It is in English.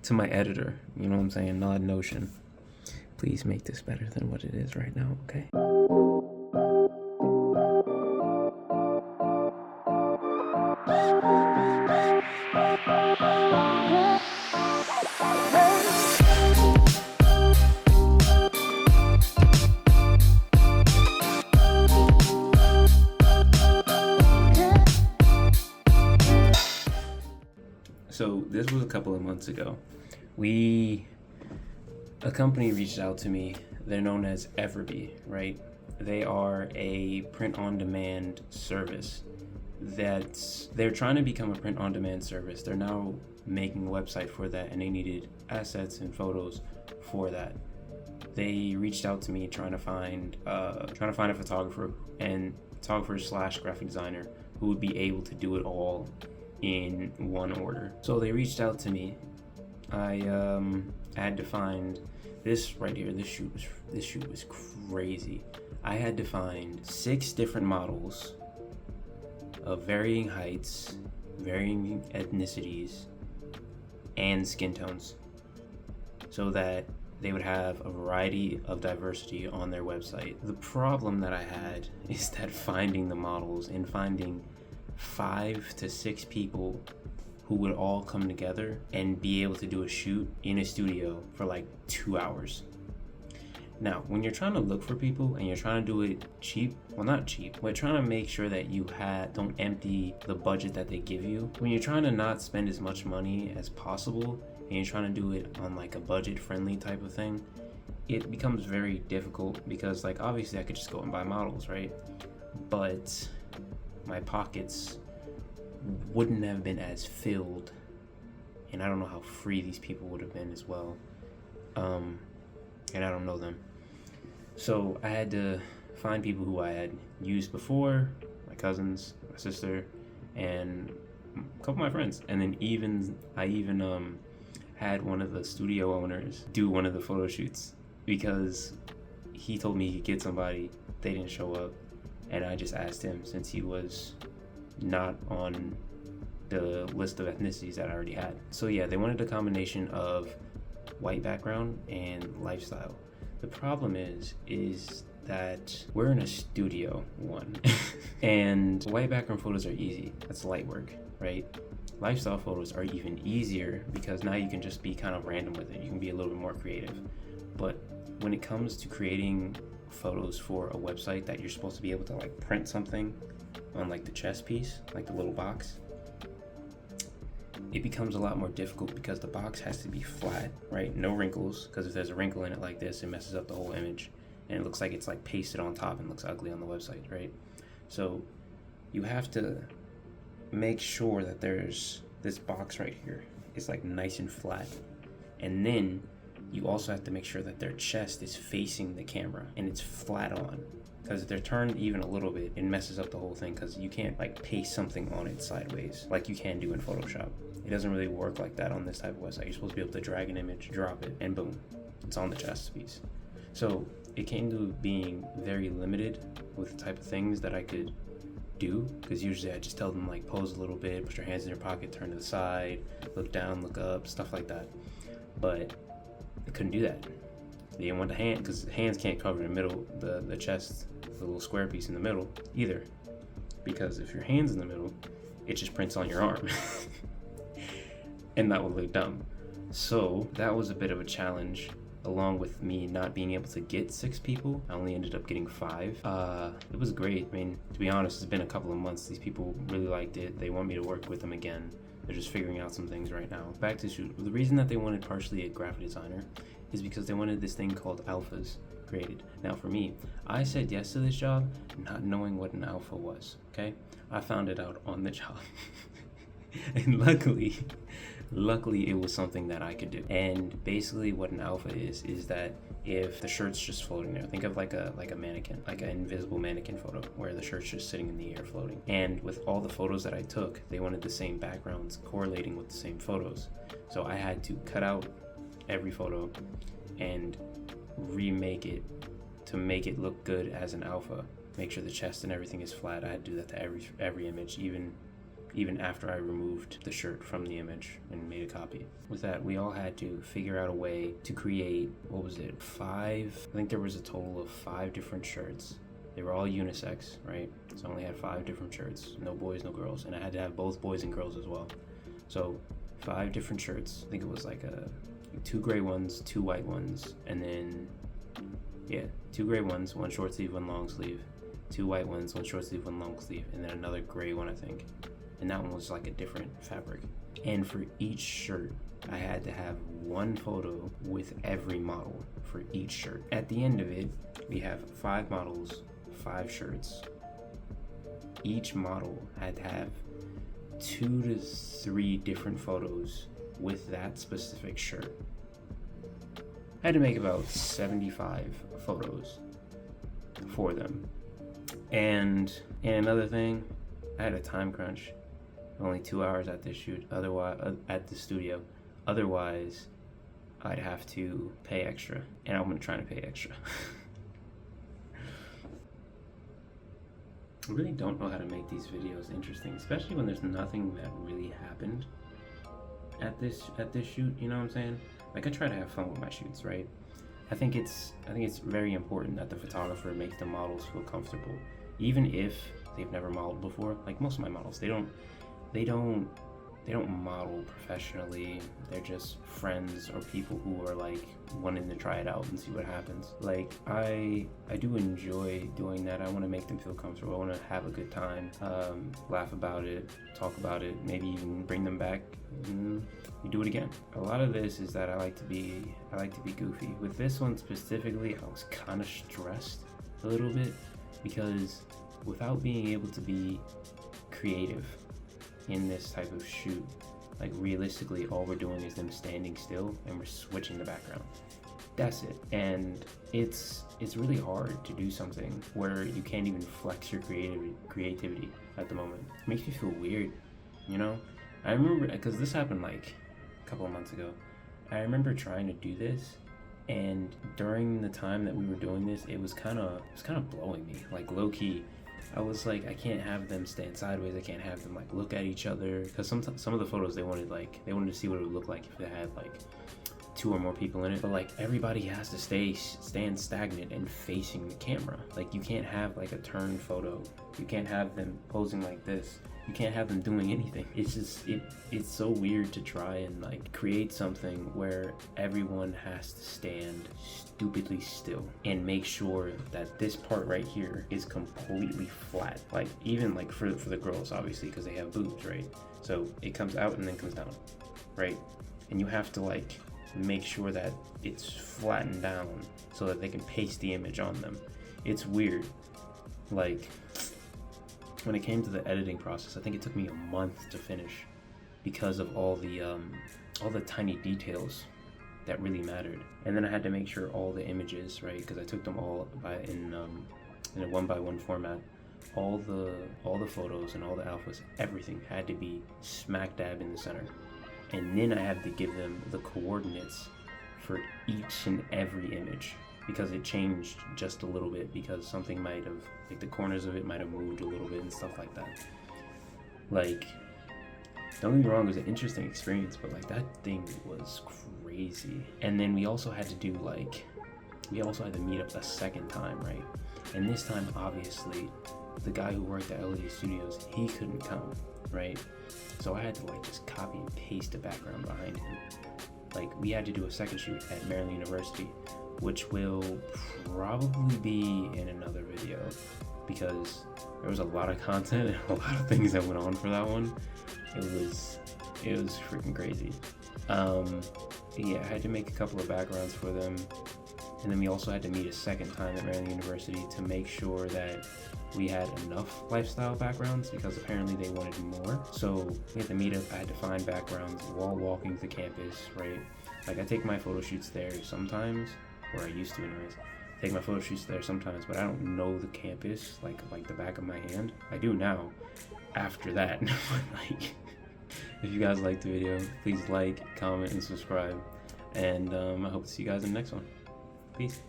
to my editor, you know what I'm saying, not Notion. Please make this better than what it is right now, okay? So this was a couple of months ago. A company reached out to me. They're known as Everbee, right? They are a print-on-demand service they're trying to become a print-on-demand service. They're now making a website for that, and they needed assets and photos for that. They reached out to me trying to find a photographer / graphic designer who would be able to do it all in one order. So they reached out to me. I had to find this right here. This shoot was crazy. I had to find 6 different models of varying heights, varying ethnicities, and skin tones, so that they would have a variety of diversity on their website. The problem that I had is that finding the models and finding 5 to 6 people who would all come together and be able to do a shoot in a studio for like 2 hours. Now, when you're trying to look for people and you're trying to do it cheap, well, not cheap, but trying to make sure that you don't empty the budget that they give you, when you're trying to not spend as much money as possible and you're trying to do it on like a budget-friendly type of thing, it becomes very difficult because, like, obviously I could just go and buy models, right? But my pockets wouldn't have been as filled, and I don't know how free these people would have been as well. And I don't know them. So I had to find people who I had used before, my cousins, my sister, and a couple of my friends. And then I even had one of the studio owners do one of the photo shoots because he told me he'd get somebody, they didn't show up, and I just asked him since he was not on the list of ethnicities that I already had. So yeah, they wanted a combination of white background and lifestyle. The problem is that we're in a studio, one, and white background photos are easy. That's light work, right? Lifestyle photos are even easier because now you can just be kind of random with it. You can be a little bit more creative. But when it comes to creating photos for a website that you're supposed to be able to like print something on like the chest piece, like the little box, it becomes a lot more difficult because the box has to be flat, right? No wrinkles, because if there's a wrinkle in it like this, it messes up the whole image and it looks like it's like pasted on top and looks ugly on the website, right? So you have to make sure that there's this box right here is like nice and flat, and then you also have to make sure that their chest is facing the camera and it's flat on, because if they're turned even a little bit, it messes up the whole thing, because you can't like paste something on it sideways like you can do in Photoshop. It doesn't really work like that on this type of website. You're supposed to be able to drag an image, drop it, and boom, it's on the chest piece. So it came to being very limited with the type of things that I could do, because usually I just tell them like pose a little bit, put your hands in your pocket, turn to the side, look down, look up, stuff like that. But I couldn't do that. They didn't want the hand, because hands can't cover the middle, the chest, the little square piece in the middle either, because if your hand's in the middle, it just prints on your arm. And that would look dumb. So that was a bit of a challenge, along with me not being able to get 6 people. I only ended up getting 5. It was great. I mean, to be honest, it's been a couple of months. These people really liked it. They want me to work with them again. They're just figuring out some things right now. Back to shoot. The reason that they wanted partially a graphic designer is because they wanted this thing called alphas created. Now for me, I said yes to this job not knowing what an alpha was, okay? I found it out on the job. And luckily it was something that I could do. And basically what an alpha is that if the shirt's just floating there, think of like a mannequin, like an invisible mannequin photo where the shirt's just sitting in the air floating. And with all the photos that I took, they wanted the same backgrounds correlating with the same photos. So I had to cut out every photo and remake it to make it look good as an alpha. Make sure the chest and everything is flat. I had to do that to every image, even even after I removed the shirt from the image and made a copy. With that, we all had to figure out a way to create, what was it, I think there was a total of 5 different shirts. They were all unisex, right? So I only had 5 different shirts, no boys, no girls, and I had to have both boys and girls as well. So 5 different shirts. I think it was like 2 gray ones, 2 white ones, and then 2 gray ones, 1 short sleeve, 1 long sleeve, 2 white ones, 1 short sleeve, 1 long sleeve, and then another gray one, I think. And that one was like a different fabric. And for each shirt, I had to have 1 photo with every model for each shirt. At the end of it, we have 5 models, 5 shirts. Each model had to have 2 to 3 different photos with that specific shirt. I had to make about 75 photos for them. And another thing, I had a time crunch. Only 2 hours at this shoot, otherwise at the studio. Otherwise, I'd have to pay extra, and I'm gonna try to pay extra. I really don't know how to make these videos interesting, especially when there's nothing that really happened at this shoot. You know what I'm saying? Like, I try to have fun with my shoots, right? I think it's very important that the photographer makes the models feel comfortable, even if they've never modeled before. Like most of my models, they don't model professionally. They're just friends or people who are like wanting to try it out and see what happens. Like I do enjoy doing that. I want to make them feel comfortable. I want to have a good time, laugh about it, talk about it, maybe even bring them back. You do it again. A lot of this is that I like to be goofy. With this one specifically, I was kind of stressed a little bit because without being able to be creative in this type of shoot, like realistically all we're doing is them standing still and we're switching the background. That's it. And it's really hard to do something where you can't even flex your creativity at the moment. It makes me feel weird, you know? I remember, because this happened like a couple of months ago, I remember trying to do this, and during the time that we were doing this, it was kind of blowing me, like low key. I was like, I can't have them stand sideways. I can't have them like look at each other, because some of the photos they wanted to see what it would look like if they had like 2 or more people in it. But like everybody has to stand stagnant and facing the camera. Like you can't have like a turned photo. You can't have them posing like this. You can't have them doing anything. It's just it's so weird to try and like create something where everyone has to stand stupidly still and make sure that this part right here is completely flat. Like even like for the girls, obviously, because they have boobs, right? So it comes out and then comes down, right? And you have to like make sure that it's flattened down so that they can paste the image on them. It's weird. Like when it came to the editing process, I think it took me a month to finish because of all the tiny details that really mattered. And then I had to make sure all the images, right, because I took them all in a 1x1 format. All the photos and all the alphas, everything had to be smack dab in the center. And then I had to give them the coordinates for each and every image, because it changed just a little bit, because something might have, like the corners of it might have moved a little bit and stuff like that. Like, don't get me wrong, it was an interesting experience, but like that thing was crazy. And then we also had to meet up a second time, right? And this time, obviously, the guy who worked at LED Studios, he couldn't come, right? So I had to like just copy and paste the background behind him. Like we had to do a second shoot at Maryland University, which will probably be in another video, because there was a lot of content and a lot of things that went on for that one. It was freaking crazy. Yeah, I had to make a couple of backgrounds for them, and then we also had to meet a second time at Maryland University to make sure that we had enough lifestyle backgrounds, because apparently they wanted more. So we had to meet up. I had to find backgrounds while walking the campus, right? Like I take my photo shoots there sometimes, or I used to anyways. Take my photo shoots there sometimes, but I don't know the campus like the back of my hand. I do now after that. Like, if you guys liked the video, please like, comment, and subscribe. And I hope to see you guys in the next one. Peace.